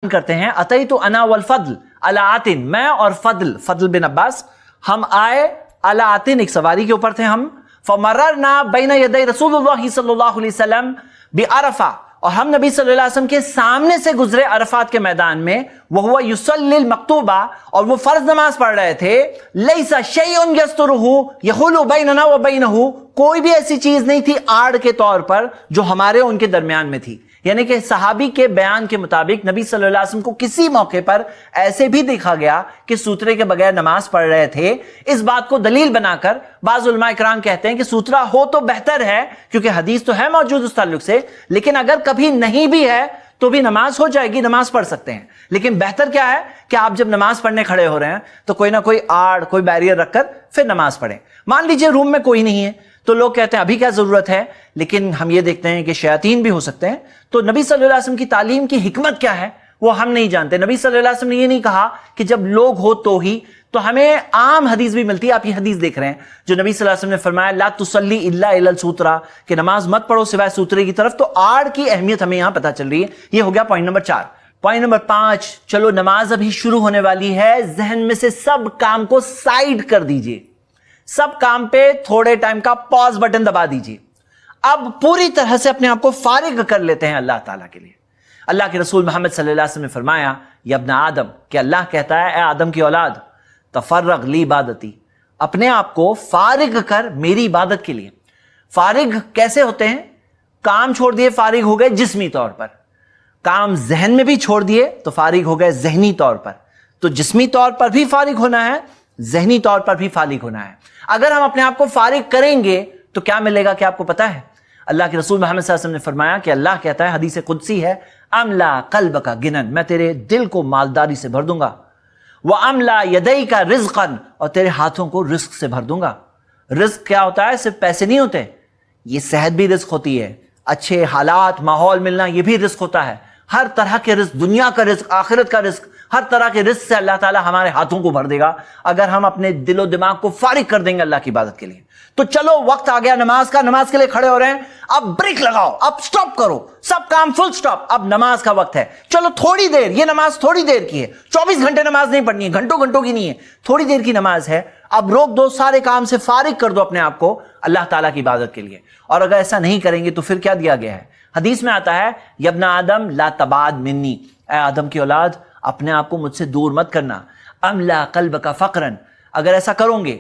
کرتے ہیں اتیت انا والفضل علی آتن، میں اور فضل بن عباس ہم آئے علی آتن، ایک سواری کے اوپر تھے ہم، فمررنا بین یدی رسول اللہ صلی اللہ علیہ وسلم بعرفہ، اور ہم نبی صلی اللہ علیہ وسلم کے سامنے سے گزرے عرفات کے میدان میں، وہو یصلی المکتوبہ، اور وہ فرض نماز پڑھ رہے تھے، لیس شیء یسترہ یحول بیننا وبینہ، کوئی بھی ایسی چیز نہیں تھی آڑ کے طور پر جو ہمارے ان کے درمیان میں تھی. یعنی کہ صحابی کے بیان کے مطابق نبی صلی اللہ علیہ وسلم کو کسی موقع پر ایسے بھی دیکھا گیا کہ سوترے کے بغیر نماز پڑھ رہے تھے. اس بات کو دلیل بنا کر بعض علماء کرام کہتے ہیں کہ سوترا ہو تو بہتر ہے، کیونکہ حدیث تو ہے موجود اس تعلق سے، لیکن اگر کبھی نہیں بھی ہے تو بھی نماز ہو جائے گی، نماز پڑھ سکتے ہیں. لیکن بہتر کیا ہے کہ آپ جب نماز پڑھنے کھڑے ہو رہے ہیں تو کوئی نہ کوئی آڑ، کوئی بیریئر رکھ کر پھر نماز پڑھیں. مان لیجئے روم میں کوئی نہیں ہے تو لوگ کہتے ہیں ابھی کیا ضرورت ہے، لیکن ہم یہ دیکھتے ہیں کہ شیاطین بھی ہو سکتے ہیں. تو نبی صلی اللہ علیہ وسلم کی تعلیم کی حکمت کیا ہے وہ ہم نہیں جانتے. نبی صلی اللہ علیہ وسلم نے یہ نہیں کہا کہ جب لوگ ہو تو ہی. تو ہمیں عام حدیث بھی ملتی ہے، آپ یہ حدیث دیکھ رہے ہیں جو نبی صلی اللہ علیہ وسلم نے فرمایا لا تصلی الا الی السوترا، کہ نماز مت پڑھو سوائے سوترے کی طرف. تو آڑ کی اہمیت ہمیں یہاں پتہ چل رہی ہے. یہ ہو گیا پوائنٹ نمبر 4. پوائنٹ نمبر 5، چلو نماز ابھی شروع ہونے والی ہے، ذہن میں سے سب کام کو سائیڈ کر دیجئے، سب کام پہ تھوڑے ٹائم کا پاز بٹن دبا دیجئے. اب پوری طرح سے اپنے آپ کو فارغ کر لیتے ہیں اللہ تعالیٰ کے لیے. اللہ کے رسول محمد صلی اللہ علیہ وسلم نے فرمایا یا ابن آدم، کہ اللہ کہتا ہے اے آدم کی اولاد، تفرغ لی عبادتی، اپنے آپ کو فارغ کر میری عبادت کے لیے. فارغ کیسے ہوتے ہیں؟ کام چھوڑ دیے فارغ ہو گئے جسمی طور پر، کام ذہن میں بھی چھوڑ دیے تو فارغ ہو گئے ذہنی طور پر. تو جسمی طور پر بھی فارغ ہونا ہے، ذہنی طور پر بھی فارغ ہونا ہے. اگر ہم اپنے آپ کو فارغ کریں گے تو کیا ملے گا کہ آپ کو پتا ہے؟ اللہ کے رسول محمد صلی اللہ علیہ وسلم نے فرمایا کہ اللہ کہتا ہے، حدیث قدسی ہے، املا قلبک گنن، میں تیرے دل کو مالداری سے بھر دوں گا، واملا یدیک رزقا، اور تیرے ہاتھوں کو رزق سے بھر دوں گا. رزق کیا ہوتا ہے؟ صرف پیسے نہیں ہوتے، یہ صحت بھی رزق ہوتی ہے، اچھے حالات ماحول ملنا یہ بھی رزق ہوتا ہے. ہر طرح کے رزق، دنیا کا رزق، آخرت کا رزق، ہر طرح کے رزق سے اللہ تعالیٰ ہمارے ہاتھوں کو بھر دے گا اگر ہم اپنے دل و دماغ کو فارغ کر دیں گے اللہ کی عبادت کے لیے. تو چلو وقت آ گیا نماز کا، نماز کے لیے کھڑے ہو رہے ہیں، اب بریک لگاؤ، اب سٹاپ کرو، سب کام فل سٹاپ، اب نماز کا وقت ہے. چلو تھوڑی دیر، یہ نماز تھوڑی دیر کی ہے، 24 گھنٹے نماز نہیں پڑھنی ہے، گھنٹوں کی نہیں ہے، تھوڑی دیر کی نماز ہے. اب روک دو، سارے کام سے فارغ کر دو اپنے آپ کو اللہ تعالیٰ کی عبادت کے لیے. اور اگر ایسا نہیں کریں گے تو پھر کیا دیا گیا ہے؟ حدیث میں آتا ہے یا ابن آدم لا تبعد منی، اے آدم کی اولاد اپنے آپ کو مجھ سے دور مت کرنا. املا قلبک فقرا، اگر ایسا کرو گے،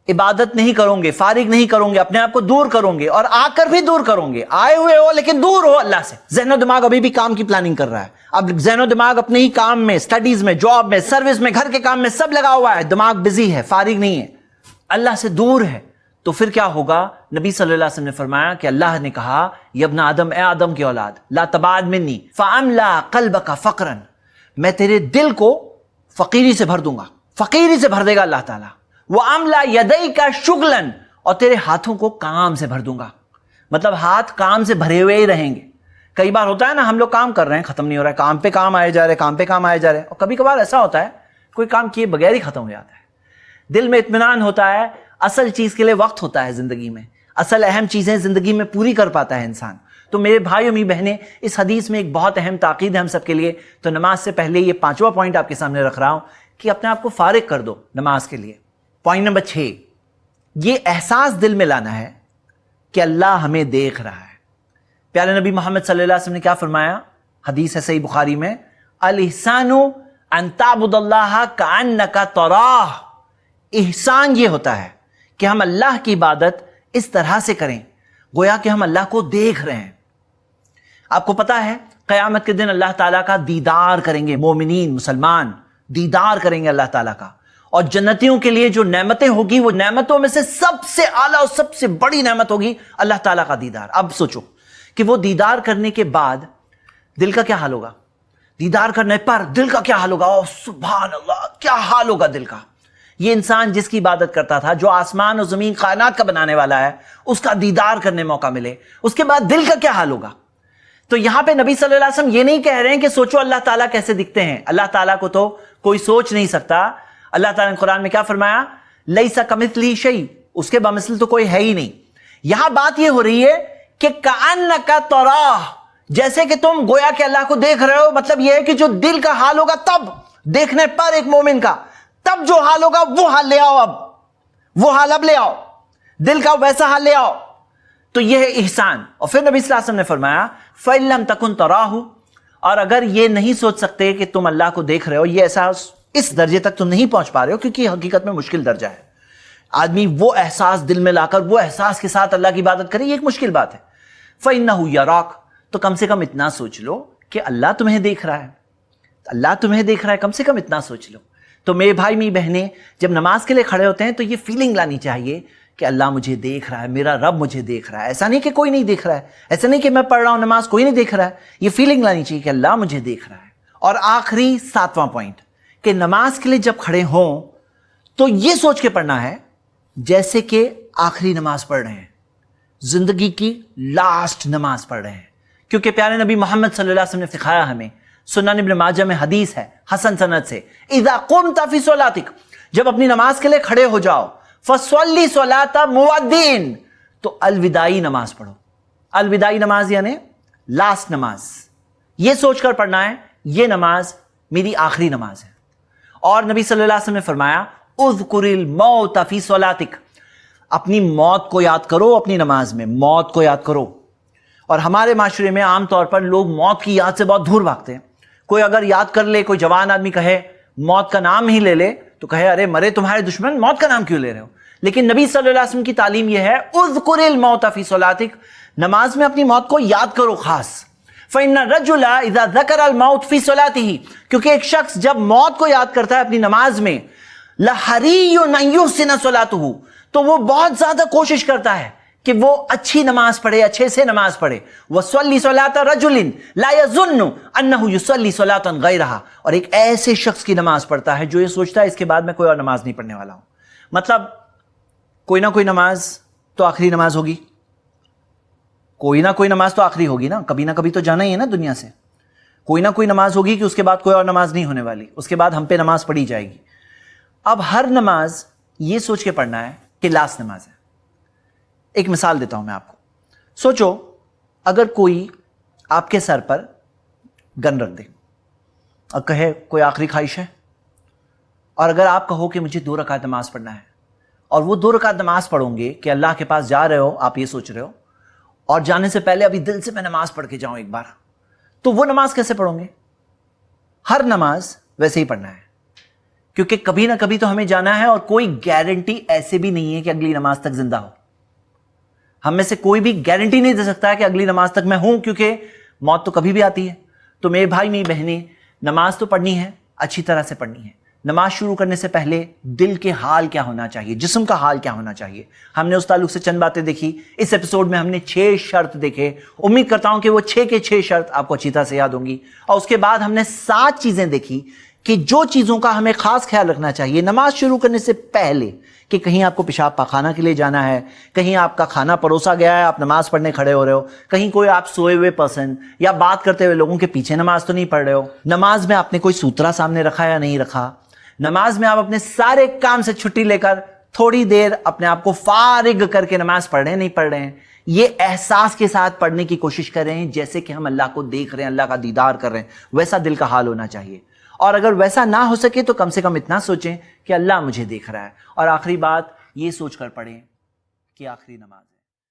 عبادت نہیں کرو گے، فارغ نہیں کرو گے، اپنے آپ کو دور کرو گے، اور آ کر بھی دور کرو گے، آئے ہوئے ہو لیکن دور ہو اللہ سے. ذہن و دماغ ابھی بھی کام کی پلاننگ کر رہا ہے، اب ذہن و دماغ اپنے ہی کام میں، سٹڈیز میں، جاب میں، سروس میں، گھر کے کام میں سب لگا ہوا ہے، دماغ بزی ہے، فارغ نہیں ہے، اللہ سے دور ہے. تو پھر کیا ہوگا؟ نبی صلی اللہ علیہ وسلم نے فرمایا کہ اللہ نے کہا یا ابن آدم، اے آدم کی اولاد، لا تبعد منی فاملا قلبک فقرا، میں تیرے دل کو فقیری سے بھر دوں گا، فقیری سے بھر دے گا اللہ تعالیٰ. واملا یدیک شغلا، اور تیرے ہاتھوں کو کام سے بھر دوں گا. مطلب ہاتھ کام سے بھرے ہوئے ہی رہیں گے. کئی بار ہوتا ہے نا، ہم لوگ کام کر رہے ہیں ختم نہیں ہو رہا ہے، کام پہ کام آئے جا رہے، کام پہ کام آئے جا رہے، اور کبھی کبھار ایسا ہوتا ہے کوئی کام کیے بغیر ہی ختم ہو جاتا ہے. دل میں اطمینان ہوتا ہے، اصل چیز کے لیے وقت ہوتا ہے زندگی میں، اصل اہم چیزیں زندگی میں پوری کر پاتا ہے انسان. تو میرے بھائی امی بہنیں، اس حدیث میں ایک بہت اہم تاکید ہے ہم سب کے لیے. تو نماز سے پہلے یہ 5واں پوائنٹ آپ کے سامنے رکھ رہا ہوں کہ اپنے آپ کو فارغ کر دو نماز کے لیے. پوائنٹ نمبر 6، یہ احساس دل میں لانا ہے کہ اللہ ہمیں دیکھ رہا ہے. پیارے نبی محمد صلی اللہ علیہ وسلم نے کیا فرمایا؟ حدیث ہے صحیح بخاری میں، الاحسان ان تعبد اللہ کانک تراہ. احسان یہ ہوتا ہے کہ ہم اللہ کی عبادت اس طرح سے کریں گویا کہ ہم اللہ کو دیکھ رہے ہیں. آپ کو پتا ہے قیامت کے دن اللہ تعالیٰ کا دیدار کریں گے مومنین، مسلمان دیدار کریں گے اللہ تعالیٰ کا. اور جنتیوں کے لیے جو نعمتیں ہوگی، وہ نعمتوں میں سے سب سے اعلیٰ اور سب سے بڑی نعمت ہوگی اللہ تعالیٰ کا دیدار. اب سوچو کہ وہ دیدار کرنے کے بعد دل کا کیا حال ہوگا؟ دیدار کرنے پر دل کا کیا حال ہوگا؟ اوہ سبحان اللہ، کیا حال ہوگا دل کا. یہ انسان جس کی عبادت کرتا تھا، جو آسمان اور زمین کائنات کا بنانے والا ہے، اس کا دیدار کرنے موقع ملے، اس کے بعد دل کا کیا حال ہوگا؟ تو یہاں پہ نبی صلی اللہ علیہ وسلم یہ نہیں کہہ رہے ہیں کہ سوچو اللہ تعالیٰ کیسے دکھتے ہیں. اللہ تعالیٰ کو تو کوئی سوچ نہیں سکتا. اللہ تعالیٰ نے قرآن میں کیا فرمایا؟ لیس کمثلہ شیء، اس کے بمثل تو کوئی ہے ہی نہیں. یہاں بات یہ ہو رہی ہے کہ کأنک تراہ، جیسے کہ تم گویا کہ اللہ کو دیکھ رہے ہو، مطلب یہ ہے کہ جو دل کا حال ہوگا تب دیکھنے پر ایک مومن کا، تب جو حال ہوگا وہ حال لے آؤ، اب وہ حال اب لے آؤ، دل کا ویسا حال لے آؤ. تو یہ ہے احسان. اور پھر نبی صلی اللہ علیہ وسلم نے فرمایا فَإِن لَمْ تَكُنْ تَرَاهُ، اور اگر یہ نہیں سوچ سکتے کہ تم اللہ کو دیکھ رہے ہو، یہ احساس اس درجے تک تم نہیں پہنچ پا رہے ہو، کیونکہ حقیقت میں مشکل درجہ ہے. آدمی وہ احساس دل میں لا کر وہ احساس کے ساتھ اللہ کی عبادت کرے، یہ ایک مشکل بات ہے. فَإِنَّهُ يَرَاكَ، تو کم سے کم اتنا سوچ لو کہ اللہ تمہیں دیکھ رہا ہے، اللہ تمہیں دیکھ رہا ہے، کم سے کم اتنا سوچ لو. تو میرے بھائی میری بہنیں جب نماز کے لیے کھڑے ہوتے ہیں تو یہ فیلنگ لانی چاہیے کہ اللہ مجھے دیکھ رہا ہے، میرا رب مجھے دیکھ رہا ہے. ایسا نہیں کہ کوئی نہیں دیکھ رہا ہے، ایسا نہیں کہ میں پڑھ رہا ہوں نماز کوئی نہیں دیکھ رہا ہے، یہ فیلنگ لانی چاہیے کہ اللہ مجھے دیکھ رہا ہے. اور آخری 7واں پوائنٹ کہ نماز کے لیے جب کھڑے ہوں تو یہ سوچ کے پڑھنا ہے جیسے کہ آخری نماز پڑھ رہے ہیں، زندگی کی لاسٹ نماز پڑھ رہے ہیں. کیونکہ پیارے نبی محمد صلی اللہ علیہ وسلم نے سکھایا ہمیں، سنن ابن ماجہ میں حدیث ہے حسن سند سے، اذا قمت فی صلاتک، جب اپنی نماز کے لیے کھڑے ہو جاؤ، فصلی صلاۃ مودین، تو الوداعی نماز پڑھو. الوداعی نماز یعنی لاسٹ نماز، یہ سوچ کر پڑھنا ہے یہ نماز میری آخری نماز ہے. اور نبی صلی اللہ علیہ وسلم نے فرمایا اذکر الموت فی صلاتک، اپنی موت کو یاد کرو اپنی نماز میں، موت کو یاد کرو. اور ہمارے معاشرے میں عام طور پر لوگ موت کی یاد سے بہت دور بھاگتے ہیں. کوئی اگر یاد کر لے، کوئی جوان آدمی کہے موت کا نام ہی لے لے تو کہے ارے مرے تمہارے دشمن، موت کا نام کیوں لے رہے ہو. لیکن نبی صلی اللہ علیہ وسلم کی تعلیم یہ ہے اذکر الموت فی صلاتک، نماز میں اپنی موت کو یاد کرو خاص. فإن الرجل اذا ذکر الموت فی صلاته، کیونکہ ایک شخص جب موت کو یاد کرتا ہے اپنی نماز میں، لحری ان یحسن صلاته، تو وہ بہت زیادہ کوشش کرتا ہے کہ وہ اچھی نماز پڑھے، اچھے سے نماز پڑھے. وصلی صلاۃ رجل لا یظن انه یصلی صلاۃ غیرها، اور ایک ایسے شخص کی نماز پڑھتا ہے جو یہ سوچتا ہے اس کے بعد میں کوئی اور نماز نہیں پڑھنے والا ہوں. مطلب کوئی نہ کوئی نماز تو آخری نماز ہوگی، کوئی نہ کوئی نماز تو آخری ہوگی نا، کبھی نہ کبھی تو جانا ہی ہے نا دنیا سے. کوئی نہ کوئی نماز ہوگی کہ اس کے بعد کوئی اور نماز نہیں ہونے والی، اس کے بعد ہم پہ نماز پڑھی جائے گی. اب ہر نماز یہ سوچ کے پڑھنا ہے کہ لاسٹ نماز ہے. ایک مثال دیتا ہوں میں آپ کو. سوچو اگر کوئی آپ کے سر پر گن رکھ دے اور کہے کوئی آخری خواہش ہے، اور اگر آپ کہو کہ مجھے 2 رکعت نماز پڑھنا ہے، اور وہ 2 رکعت نماز پڑھوں گے کہ اللہ کے پاس جا رہے ہو، آپ یہ سوچ رہے ہو، اور جانے سے پہلے ابھی دل سے میں نماز پڑھ کے جاؤں ایک بار، تو وہ نماز کیسے پڑھوں گے؟ ہر نماز ویسے ہی پڑھنا ہے، کیونکہ کبھی نہ کبھی تو ہمیں جانا ہے، اور کوئی گارنٹی ایسے بھی نہیں ہے کہ اگلی نماز تک زندہ ہو. ہم میں سے کوئی بھی گارنٹی نہیں دے سکتا کہ اگلی نماز تک میں ہوں، کیونکہ موت تو کبھی بھی آتی ہے. تو میرے بھائی میری بہنیں، نماز تو پڑھنی ہے، اچھی طرح سے پڑھنی ہے. نماز شروع کرنے سے پہلے دل کے حال کیا ہونا چاہیے، جسم کا حال کیا ہونا چاہیے، ہم نے اس تعلق سے چند باتیں دیکھی. اس ایپیسوڈ میں ہم نے 6 شرط دیکھے. امید کرتا ہوں کہ وہ 6 کے 6 شرط آپ کو اچھی طرح سے یاد ہوں گی. اور اس کے بعد ہم نے 7 چیزیں دیکھی کہ جو چیزوں کا ہمیں خاص خیال رکھنا چاہیے نماز شروع کرنے سے پہلے، کہ کہیں آپ کو پیشاب پاخانہ کے لیے جانا ہے، کہیں آپ کا کھانا پروسا گیا ہے، آپ نماز پڑھنے کھڑے ہو رہے ہو، کہیں کوئی آپ سوئے ہوئے پرسن یا بات کرتے ہوئے لوگوں کے پیچھے نماز تو نہیں پڑھ رہے ہو، نماز میں آپ نے کوئی سوترا سامنے رکھا یا نہیں رکھا، نماز میں آپ اپنے سارے کام سے چھٹی لے کر تھوڑی دیر اپنے آپ کو فارغ کر کے نماز پڑھ رہے ہیں نہیں پڑھ رہے ہیں. یہ احساس کے ساتھ پڑھنے کی کوشش کر رہے ہیں جیسے کہ ہم اللہ کو دیکھ رہے ہیں، اللہ کا دیدار کر رہے ہیں، ویسا دل کا حال ہونا چاہیے. اور اگر ویسا نہ ہو سکے تو کم سے کم اتنا سوچیں کہ اللہ مجھے دیکھ رہا ہے. اور آخری بات یہ سوچ کر پڑھیں کہ آخری نماز